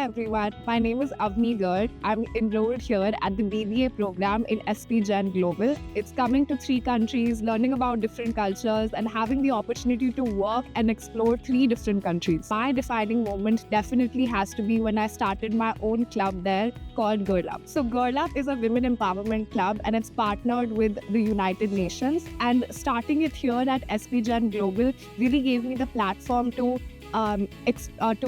everyone, my name is Avni Garg. I'm enrolled here at the BBA program in SP Gen Global. It's coming to 3 countries, learning about different cultures, and having the opportunity to work and explore 3 different countries. My defining moment definitely has to be when I started my own club there called Girl Up. So, Girl Up is a women empowerment club and it's partnered with the United Nations. And starting it here at SP Gen Global really gave me the platform to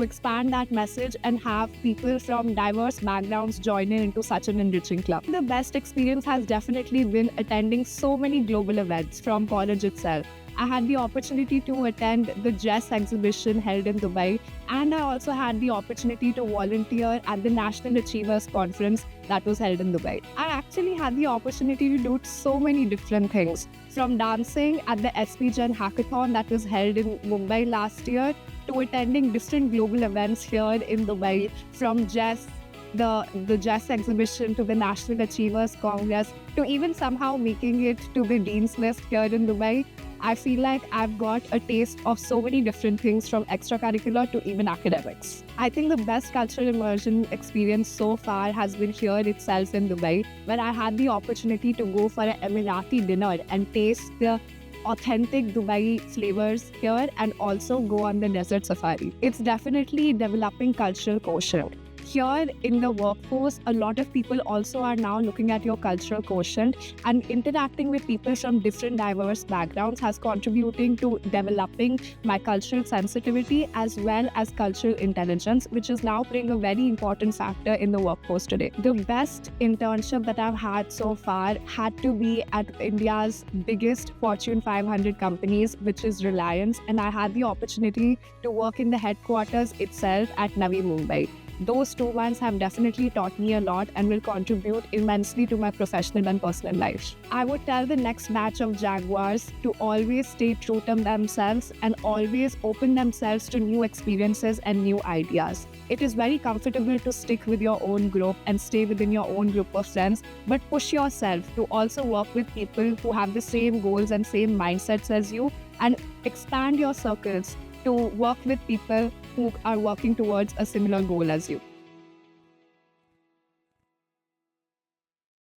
expand that message and have people from diverse backgrounds join in into such an enriching club. The best experience has definitely been attending so many global events from college itself. I had the opportunity to attend the Jess exhibition held in Dubai, and I also had the opportunity to volunteer at the National Achievers Conference that was held in Dubai. I actually had the opportunity to do so many different things, from dancing at the SP Gen Hackathon that was held in Mumbai last year to attending different global events here in Dubai, from Jess, the Jess exhibition to the National Achievers Congress, to even somehow making it to the Dean's List here in Dubai. I feel like I've got a taste of so many different things, from extracurricular to even academics. I think the best cultural immersion experience so far has been here itself in Dubai, where I had the opportunity to go for an Emirati dinner and taste the authentic Dubai flavors here and also go on the desert safari. It's definitely developing cultural quotient. Here in the workforce, a lot of people also are now looking at your cultural quotient, and interacting with people from different diverse backgrounds has contributing to developing my cultural sensitivity as well as cultural intelligence, which is now playing a very important factor in the workforce today. The best internship that I've had so far had to be at India's biggest Fortune 500 companies, which is Reliance, and I had the opportunity to work in the headquarters itself at Navi Mumbai. Those 2 months have definitely taught me a lot and will contribute immensely to my professional and personal life. I would tell the next batch of Jaguars to always stay true to themselves and always open themselves to new experiences and new ideas. It is very comfortable to stick with your own group and stay within your own group of friends, but push yourself to also work with people who have the same goals and same mindsets as you, and expand your circles to work with people who are working towards a similar goal as you.